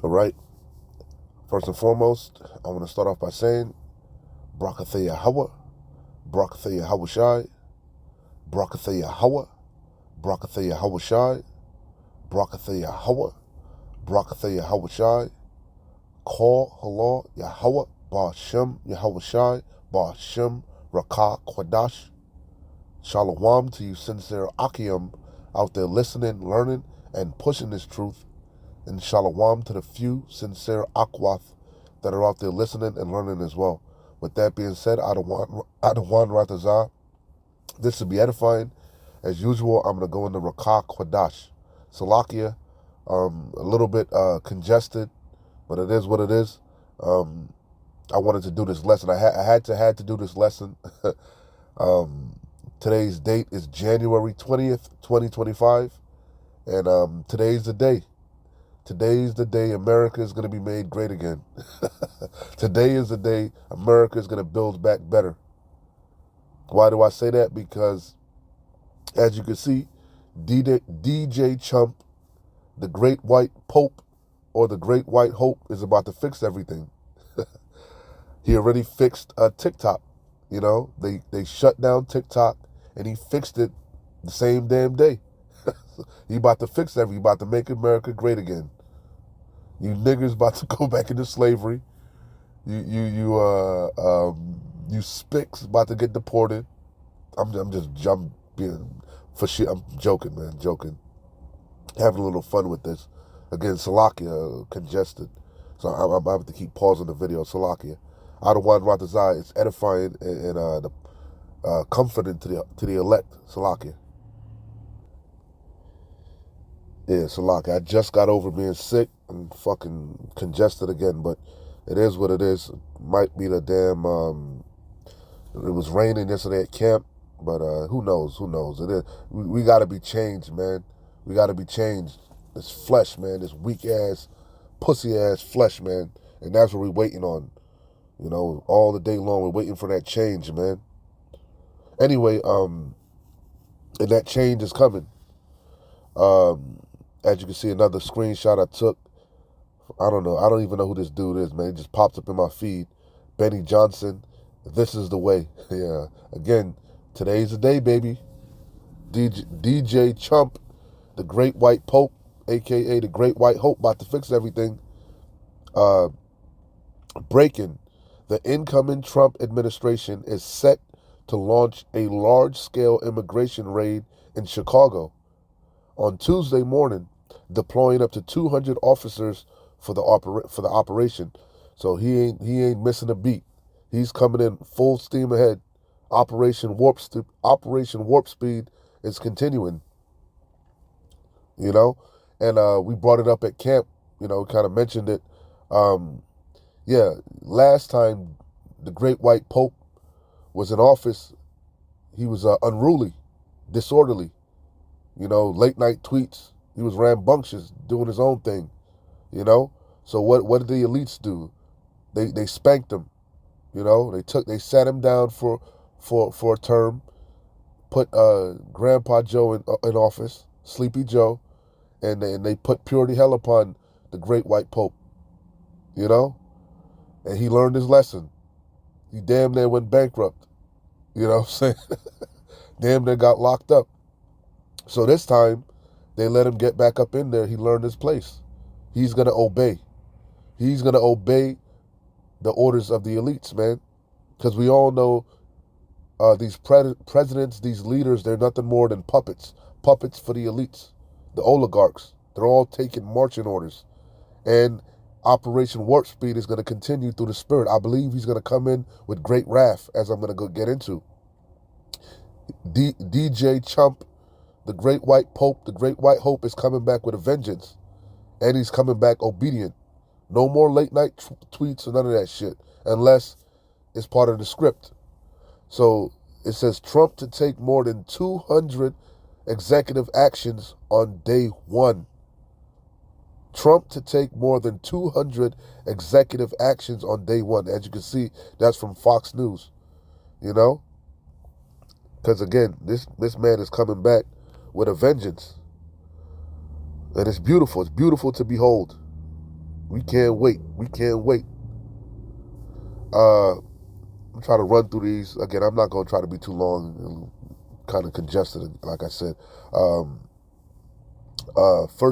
All right. First and foremost, I want to start off by saying Brakatha Hawa, Brakatha Hawashai, Brakatha Hawa, Brakatha Hawashai, Brakatha Hawa, Brakatha Hawashai, Call Halal Yahweh, Ba'ashem Yahawashai, Ba'ashem Rakah Kwadash. Shalom to you sincere Akim out there listening, learning, and pushing this truth. And shalom to the few sincere Akwath that are out there listening and learning as well. With that being said, Adawan Ratazah, this will be edifying. As usual, I'm going to go into Rakah Kwadash. Salakia, a little bit congested, but it is what it is. I wanted to do this lesson. I had to do this lesson. Today's date is January 20th, 2025, and today's the day. Today's the day America is going to be made great again. Today is the day America is going to build back better. Why do I say that? Because, as you can see, DJ Chump, the Great White Pope, or the Great White Hope, is about to fix everything. He already fixed TikTok. You know, they shut down TikTok, and he fixed it the same damn day. He about to fix everything. He about to make America great again. You niggers about to go back into slavery. You spics about to get deported. I'm just jumping for shit. I'm joking, man, joking. Having a little fun with this. Again, Salakia congested, so I'm have to keep pausing the video. Salakia, Adawan Ratazai, it's edifying and comforting to the elect. Salakia. Yeah, Salakia. I just got over being sick and fucking congested again, but it is what it is. Might be the damn. It was raining yesterday at camp, but who knows? Who knows? It is. We got to be changed, man. We got to be changed. This flesh, man. This weak ass, pussy ass flesh, man. And that's what we're waiting on. You know, all the day long we're waiting for that change, man. Anyway, and that change is coming. As you can see, another screenshot I took. I don't know. I don't even know who this dude is, man. It just pops up in my feed. Benny Johnson. This is the way. Yeah. Again, today's the day, baby. DJ Chump, the Great White Pope, a.k.a. the Great White Hope, about to fix everything. Breaking. The incoming Trump administration is set to launch a large-scale immigration raid in Chicago on Tuesday morning, deploying up to 200 officers for the operation. So he ain't missing a beat. He's coming in full steam ahead. Operation Warp Speed is continuing. You know, and we brought it up at camp. You know, kind of mentioned it. Yeah, last time the Great White Pope was in office, he was unruly, disorderly. You know, late night tweets. He was rambunctious, doing his own thing. You know, so what did the elites do? They spanked him. You know, they sat him down for a term, put Grandpa Joe in office, Sleepy Joe, and they put purity hell upon the Great White Pope. You know, and he learned his lesson. He damn near went bankrupt. You know what I'm saying? Damn near got locked up. So this time, they let him get back up in there. He learned his place. He's going to obey. He's going to obey the orders of the elites, man. Because we all know these presidents, these leaders, they're nothing more than puppets. Puppets for the elites, the oligarchs. They're all taking marching orders. And Operation Warp Speed is going to continue through the spirit. I believe he's going to come in with great wrath, as I'm going to go get into. DJ Chump, the Great White Pope, the Great White Hope, is coming back with a vengeance. And he's coming back obedient. No more late night tweets or none of that shit, unless it's part of the script. So it says Trump to take more than 200 executive actions on day one. Trump to take more than 200 executive actions on day one. As you can see, that's from Fox News. You know? Because again, this man is coming back with a vengeance. And it's beautiful. It's beautiful to behold. We can't wait. We can't wait. I'm trying to run through these. Again, I'm not going to try to be too long and kind of congested, like I said. 1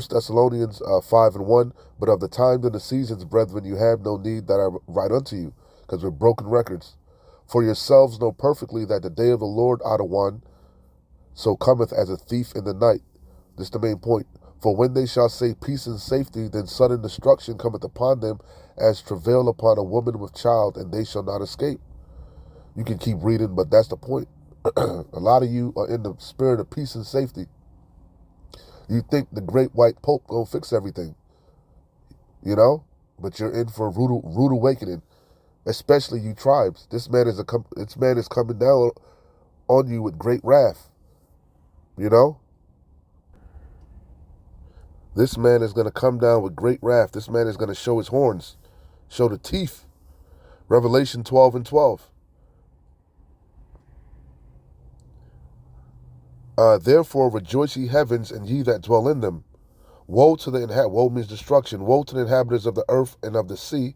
Thessalonians 5:1. But of the times and the seasons, brethren, you have no need that I write unto you, because we're broken records. For yourselves know perfectly that the day of the Lord out of one, so cometh as a thief in the night. This is the main point. For when they shall say peace and safety, then sudden destruction cometh upon them, as travail upon a woman with child, and they shall not escape. You can keep reading, but that's the point. A lot of you are in the spirit of peace and safety. You think the great white pope gonna fix everything, but you're in for a rude awakening, especially you tribes. This man is coming down on you with great wrath. This man is going to come down with great wrath. This man is going to show his horns, show the teeth. Revelation 12:12. Therefore rejoice ye heavens, and ye that dwell in them. Woe to the woe means destruction. Woe to the inhabitants of the earth and of the sea.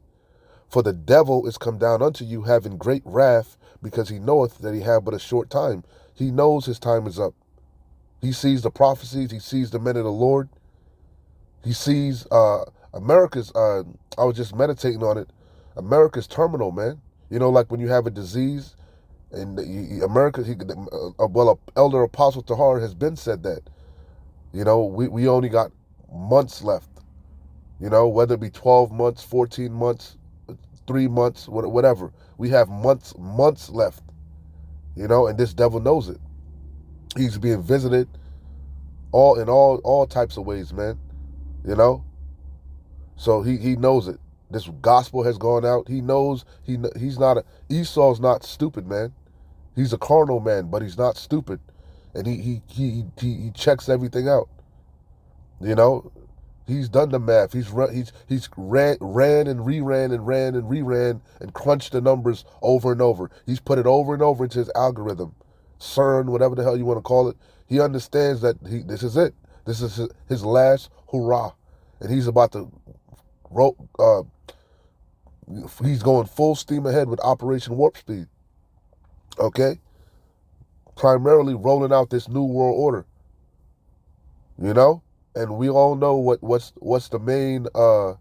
For the devil is come down unto you, having great wrath, because he knoweth that he have but a short time. He knows his time is up. He sees the prophecies. He sees the men of the Lord. He sees America's, I was just meditating on it. America's terminal, man. Like when you have a disease, and America, Elder Apostle Tahar has been said that, we only got months left, whether it be 12 months, 14 months, 3 months, whatever. We have months left, and this devil knows it. He's being visited all types of ways, man. So he knows it. This gospel has gone out. He knows he's not Esau's not stupid, man. He's a carnal man, but he's not stupid, and he checks everything out. He's done the math. He's ran and reran and crunched the numbers over and over. He's put it over and over into his algorithm, CERN, whatever the hell you want to call it. He understands that this is it. This is his last hurrah, and he's about to he's going full steam ahead with Operation Warp Speed. Okay? Primarily rolling out this new world order. And we all know what's the main the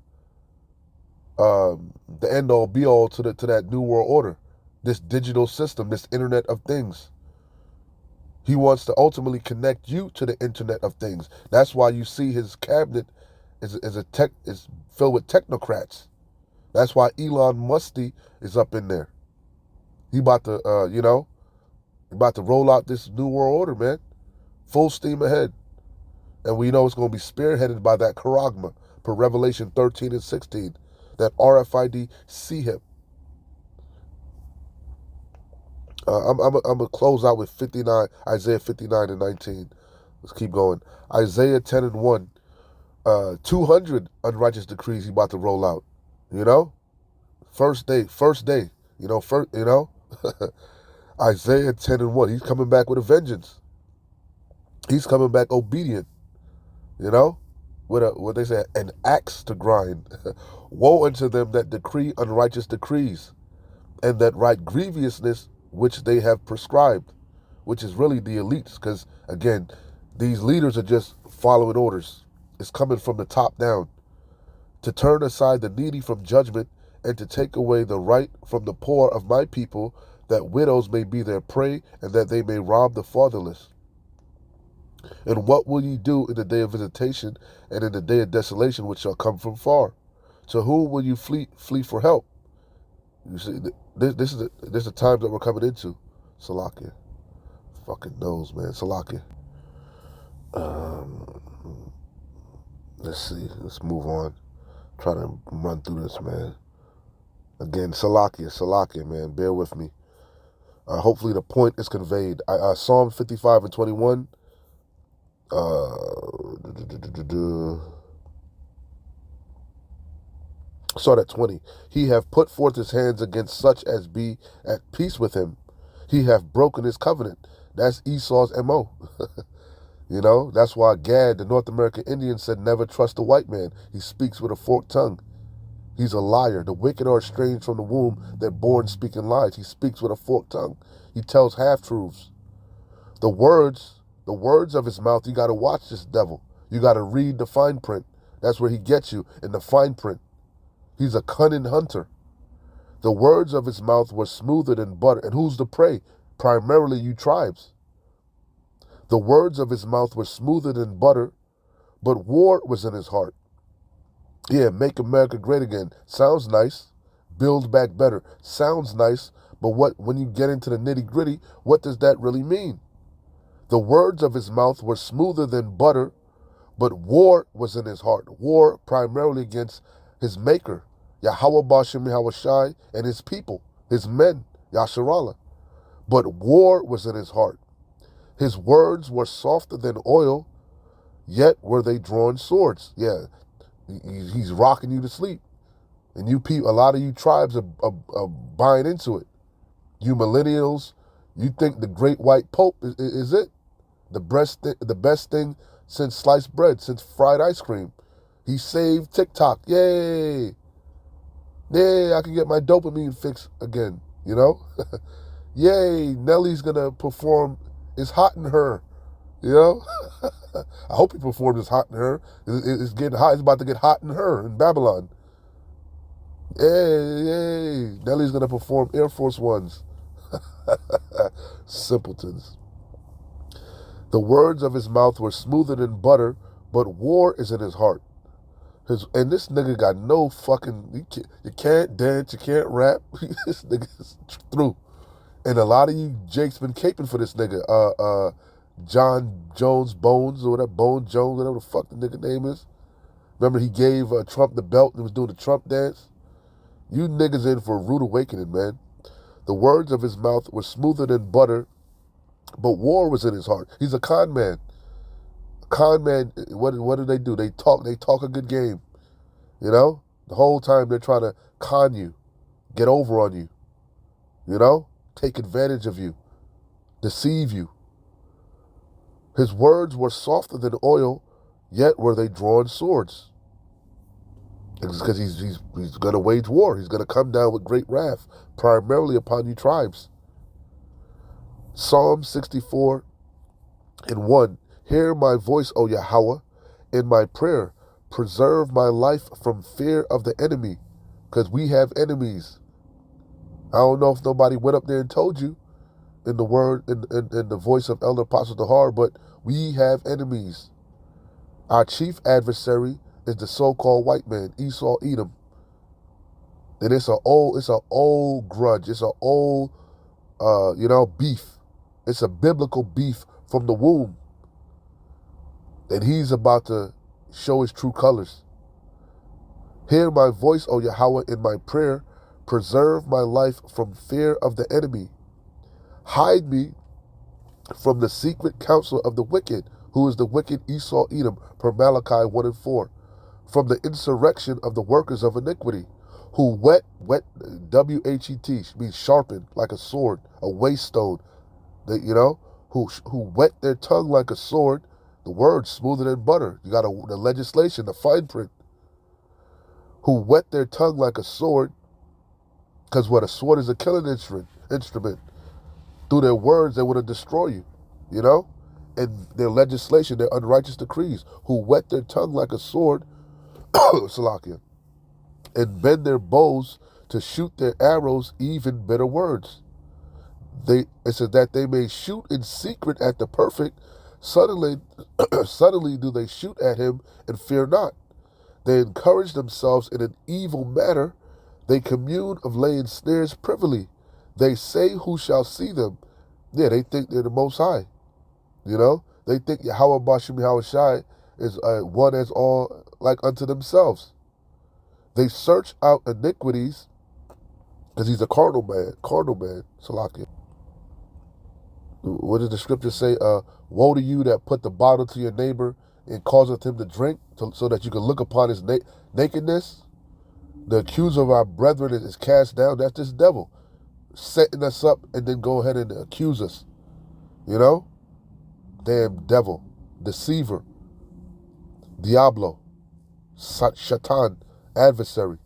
end all be all to that new world order. This digital system, this Internet of Things. He wants to ultimately connect you to the Internet of Things. That's why you see his cabinet is filled with technocrats. That's why Elon Musty is up in there. He about to roll out this new world order, man. Full steam ahead. And we know it's going to be spearheaded by that charagma, per Revelation 13 and 16, that RFID CHIP. I'm going to close out with Isaiah 59 and 19. Let's keep going. Isaiah 10 and 1. 200 unrighteous decrees he about to roll out. First day. Isaiah 10 and 1. He's coming back with a vengeance. He's coming back obedient. With what they say, an axe to grind. Woe unto them that decree unrighteous decrees, and that write grievousness which they have prescribed, which is really the elites, because again, these leaders are just following orders. It's coming from the top down. To turn aside the needy from judgment, and to take away the right from the poor of my people, that widows may be their prey, and that they may rob the fatherless. And what will ye do in the day of visitation, and in the day of desolation, which shall come from far? To whom will you flee for help? You see, this is the times that we're coming into. Salakia. Fucking knows, man. Salakia. Let's see. Let's move on. Try to run through this, man. Again, Salakia, man. Bear with me. Hopefully the point is conveyed. Psalm 55 and 21. Start at 20. He hath put forth his hands against such as be at peace with him. He hath broken his covenant. That's Esau's MO. That's why Gad, the North American Indian, said never trust a white man. He speaks with a forked tongue. He's a liar. The wicked are estranged from the womb. They're born speaking lies. He speaks with a forked tongue. He tells half-truths. The words of his mouth, you got to watch this devil. You got to read the fine print. That's where he gets you, in the fine print. He's a cunning hunter. The words of his mouth were smoother than butter. And who's the prey? Primarily you tribes. The words of his mouth were smoother than butter, but war was in his heart. Yeah, make America great again. Sounds nice. Build back better. Sounds nice, but when you get into the nitty-gritty, what does that really mean? The words of his mouth were smoother than butter, but war was in his heart. War primarily against his maker, Yahweh Bashem Yahushai, and his people, his men, Yasharallah. But war was in his heart. His words were softer than oil, yet were they drawn swords. Yeah, he's rocking you to sleep. And you people, a lot of you tribes are buying into it. You millennials, you think the great white pope is it? The best thing since sliced bread, since fried ice cream. He saved TikTok. Yay. Yay, I can get my dopamine fix again, you know? Yay, Nelly's going to perform It's Hot in Her, you know? I hope he performs It's Hot in Her. It's getting hot. It's about to get hot in her in Babylon. Yay. Nelly's going to perform Air Force Ones. Simpletons. The words of his mouth were smoother than butter, but war is in his heart. And this nigga got no fucking, you can't dance, you can't rap. This nigga's through. And a lot of you Jakes been caping for this nigga. John Jones Bones, or whatever, Bone Jones, whatever the fuck the nigga name is. Remember he gave Trump the belt and was doing the Trump dance? You niggas in for a rude awakening, man. The words of his mouth were smoother than butter, but war was in his heart. He's a con man. Con man, what do? They talk a good game. You know? The whole time they're trying to con you, get over on you. You know? Take advantage of you, deceive you. His words were softer than oil, yet were they drawn swords. It's because he's going to wage war. He's going to come down with great wrath, primarily upon you tribes. Psalm 64:1. Hear my voice, O Yahweh, in my prayer. Preserve my life from fear of the enemy, because we have enemies. I don't know if nobody went up there and told you in the word, in the voice of Elder Apostle Dahar, but we have enemies. Our chief adversary is the so-called white man, Esau Edom. And it's an old grudge. It's an old, beef. It's a biblical beef from the womb. And he's about to show his true colors. Hear my voice, O Yahweh, in my prayer. Preserve my life from fear of the enemy. Hide me from the secret counsel of the wicked, who is the wicked Esau Edom, per Malachi 1:4. From the insurrection of the workers of iniquity, who whet, W-H-E-T, means sharpened like a sword, a waystone, who whet their tongue like a sword, the word smoother than butter. You got the legislation, the fine print. Who whet their tongue like a sword, because a sword is a killing instrument. Through their words, they want to destroy you, you know? And their legislation, their unrighteous decrees, who whet their tongue like a sword, Salakia, and bend their bows to shoot their arrows, even bitter words. It says that they may shoot in secret at the perfect. Suddenly do they shoot at him and fear not. They encourage themselves in an evil manner. They commune of laying snares privily. They say, who shall see them? Yeah, they think they're the Most High. You know? They think Yahweh Bashem Yahushai is one as all like unto themselves. They search out iniquities, because he's a carnal man, Salakia. What does the scripture say? Woe to you that put the bottle to your neighbor and causeth him to drink, so that you can look upon his nakedness. The accuser of our brethren is cast down. That's this devil setting us up and then go ahead and accuse us. You know? Damn devil, deceiver, Diablo, Shaitan, adversary.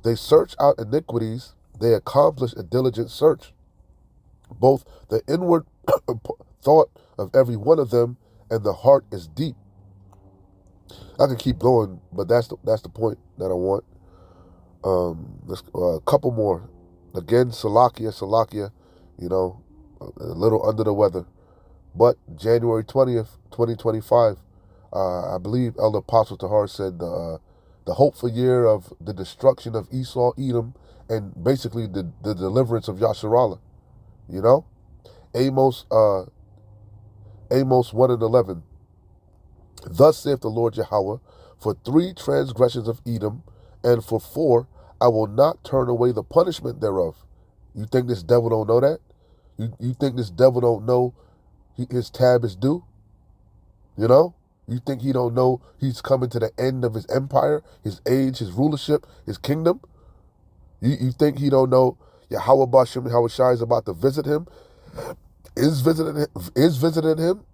They search out iniquities, they accomplish a diligent search. Both the inward thought of every one of them and the heart is deep. I can keep going, but that's the point that I want. A couple more. Again, Salakia, a little under the weather. But January 20th, 2025, I believe Elder Apostle Tahar said the hopeful year of the destruction of Esau, Edom, and basically the deliverance of Yasharallah. Amos 1:11. Thus saith the Lord Yahweh, for 3 transgressions of Edom, and for 4, I will not turn away the punishment thereof. You think this devil don't know that? You think this devil don't know his tab is due? You think he don't know he's coming to the end of his empire, his age, his rulership, his kingdom? You think he don't know Yahweh Bashem Yahushai is about to visit him? Is visiting him?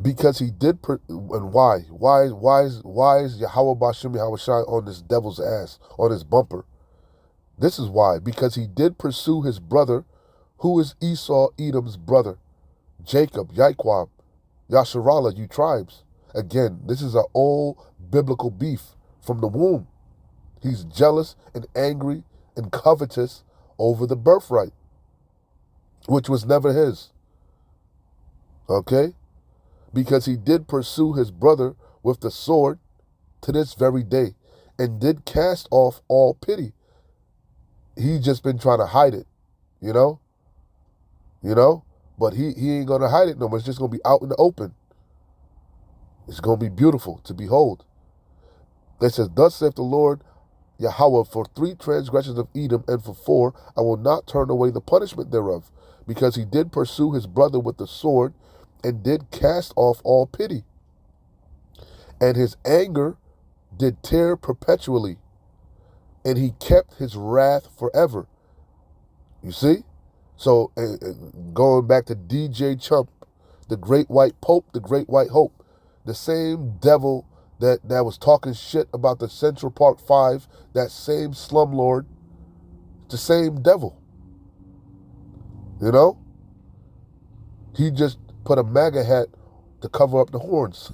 Because he did, and why? Why is Yahweh Bashem Yahushai on this devil's ass, on his bumper? This is why. Because he did pursue his brother, who is Esau, Edom's brother, Jacob, Yaquab, Yasharallah, you tribes. Again, this is an old biblical beef from the womb. He's jealous and angry and covetous over the birthright, which was never his. Okay? Because he did pursue his brother with the sword to this very day, and did cast off all pity. He's just been trying to hide it, but he ain't going to hide it no more. It's just going to be out in the open. It's going to be beautiful to behold. It says, thus saith the Lord Yahweh, for 3 transgressions of Edom, and for 4, I will not turn away the punishment thereof, because he did pursue his brother with the sword, and did cast off all pity. And his anger did tear perpetually, and he kept his wrath forever. You see? So, going back to DJ Chump, the great white pope, the great white hope, the same devil that was talking shit about the Central Park 5, that same slumlord, the same devil. He just put a MAGA hat to cover up the horns.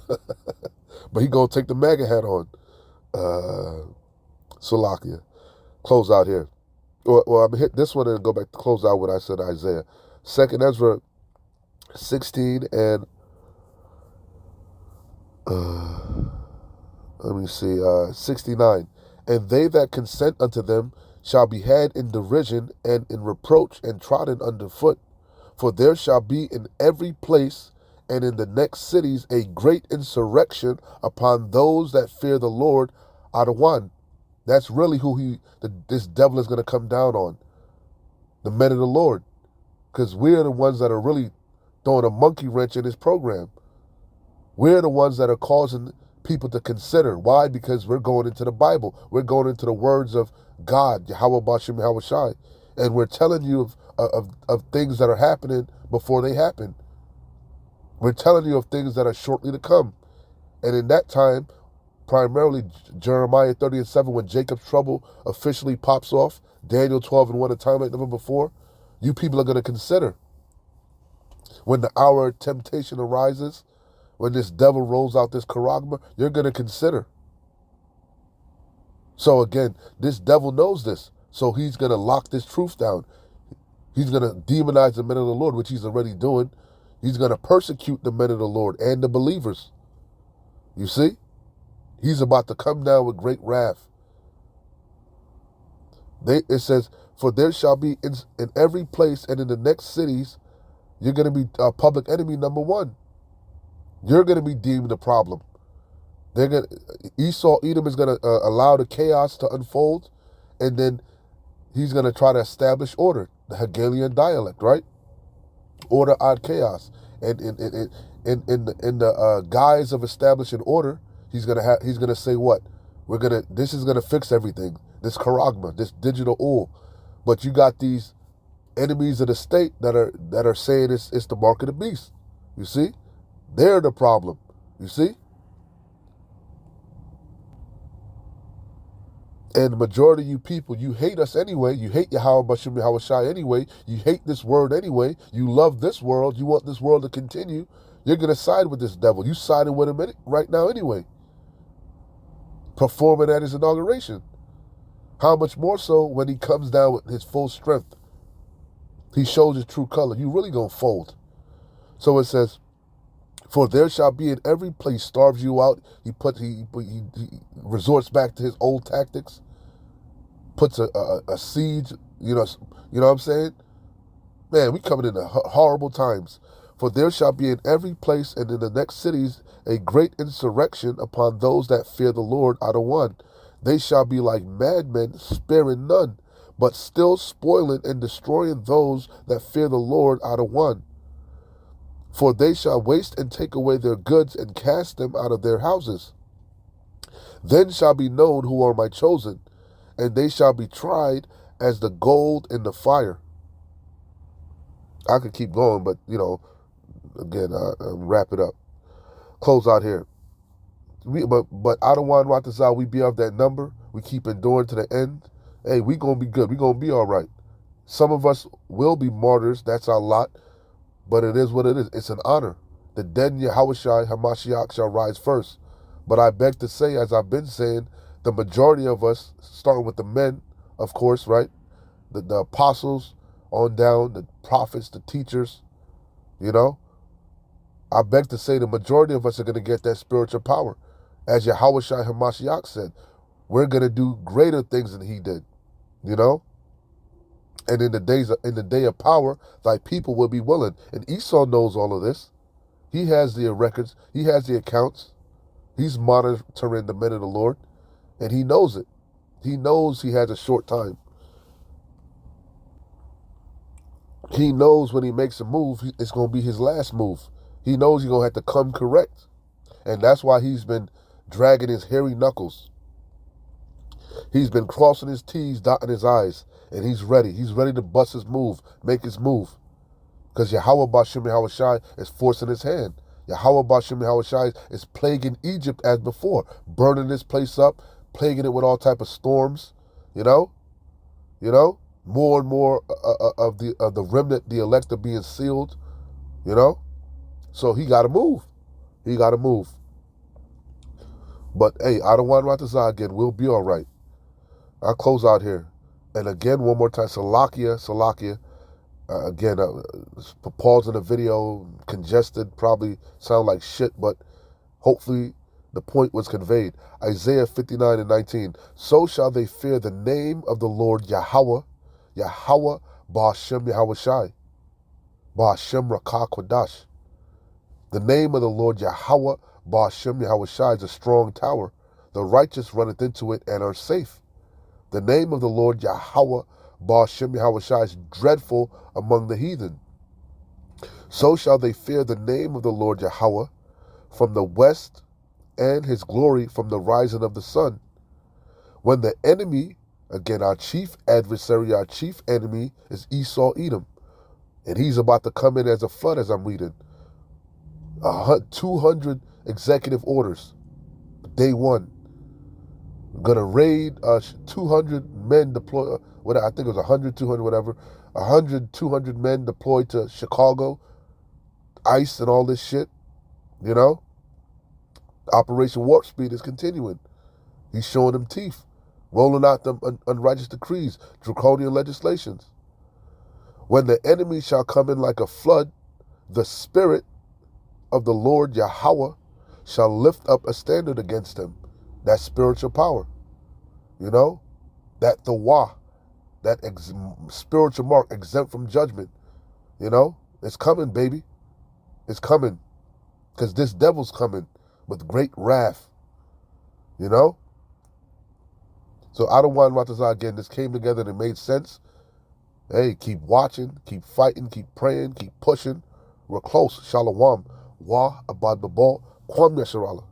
But he gonna take the MAGA hat on. Salakia. Close out here. Well, I'm gonna hit this one and go back to close out what I said Isaiah. 2nd Ezra 16 and let me see, 69. And they that consent unto them shall be had in derision and in reproach and trodden under foot. For there shall be in every place and in the next cities a great insurrection upon those that fear the Lord Adawan. That's really who this devil is going to come down on. The men of the Lord. Because we're the ones that are really throwing a monkey wrench in his program. We're the ones that are causing people to consider. Why? Because we're going into the Bible. We're going into the words of God, Yahweh Bashem Yahushai. And we're telling you of things that are happening before they happen. We're telling you of things that are shortly to come. And in that time, primarily Jeremiah 30:7, when Jacob's trouble officially pops off, Daniel 12:1, a time like never before, you people are going to consider. When the hour of temptation arises, when this devil rolls out this charagma, you're going to consider. So again, this devil knows this. So he's going to lock this truth down. He's going to demonize the men of the Lord, which he's already doing. He's going to persecute the men of the Lord and the believers. You see? He's about to come down with great wrath. It says, for there shall be in every place and in the next cities, you're going to be public enemy number 1. You're going to be deemed a problem. Esau, Edom is going to allow the chaos to unfold, and then he's going to try to establish order, the Hegelian dialect, right? Order ad chaos, and in the guise of establishing order, he's gonna say what? This is gonna fix everything. This charagma, this digital oil, but you got these enemies of the state that are saying it's the mark of the beast. You see, they're the problem. You see. And the majority of you people, you hate us anyway. You hate Yahweh Bashim Yahweh Shai anyway. You hate this word anyway. You love this world. You want this world to continue. You're going to side with this devil. You siding with him right now anyway. Performing at his inauguration. How much more so when he comes down with his full strength? He shows his true color. You really going to fold. So it says, for there shall be in every place starves you out. He resorts back to his old tactics. Puts a siege. You know what I'm saying? Man, we coming into horrible times. For there shall be in every place and in the next cities a great insurrection upon those that fear the Lord out of one. They shall be like madmen, sparing none, but still spoiling and destroying those that fear the Lord out of one. For they shall waste and take away their goods and cast them out of their houses. Then shall be known who are my chosen, and they shall be tried as the gold in the fire. I could keep going, but, again, wrap it up. Close out here. But Adawan Ratazal, we be of that number. We keep enduring to the end. Hey, we going to be good. We going to be all right. Some of us will be martyrs. That's our lot. But it is what it is. It's an honor. The dead in Yahushua Hamashiach shall rise first. But I beg to say, as I've been saying, the majority of us, starting with the men, of course, right? The apostles on down, the prophets, the teachers, I beg to say the majority of us are going to get that spiritual power. As Yahushua Hamashiach said, we're going to do greater things than he did, And in the day of power, thy people will be willing. And Esau knows all of this. He has the records. He has the accounts. He's monitoring the men of the Lord. And he knows it. He knows he has a short time. He knows when he makes a move, it's going to be his last move. He knows he's going to have to come correct. And that's why he's been dragging his hairy knuckles. He's been crossing his T's, dotting his I's. And he's ready. He's ready to bust his move, make his move. Because Yahweh Bashim Yahweh Shai is forcing his hand. Yahweh Bashim Yahweh Shai is plaguing Egypt as before, burning this place up, plaguing it with all type of storms, More and more of the remnant, the elect are being sealed, So he got to move. He got to move. But hey, Adawan Ratazah again, we'll be all right. I'll close out here. And again, one more time, Salakia. Again, pausing the video, congested, probably sound like shit, but hopefully the point was conveyed. Isaiah 59:19. So shall they fear the name of the Lord Yahweh Ba'ashem Yahweh Shai, Ba'ashem Rakah Kodash. The name of the Lord Yahweh Ba'ashem Yahweh Shai is a strong tower. The righteous runneth into it and are safe. The name of the Lord Yahweh Ba'ashem Yahweh Shai is dreadful among the heathen. So shall they fear the name of the Lord Yahweh from the west, and his glory from the rising of the sun. When the enemy, again our chief adversary, our chief enemy is Esau Edom. And he's about to come in as a flood, as I'm reading. 200 executive orders. Day one. Gonna raid 200 men deployed, I think it was 100, 200, whatever. 100, 200 men deployed to Chicago. ICE and all this shit, Operation Warp Speed is continuing. He's showing them teeth, rolling out them unrighteous decrees, draconian legislations. When the enemy shall come in like a flood, the Spirit of the Lord Yahweh shall lift up a standard against him. That spiritual power, that Thawah, that spiritual mark exempt from judgment, it's coming, baby. It's coming, because this devil's coming with great wrath, So Adawan Ratazah, again, this came together and it made sense. Hey, keep watching, keep fighting, keep praying, keep pushing. We're close. Shalom. Wa abad babal. Kwam Yasharallah.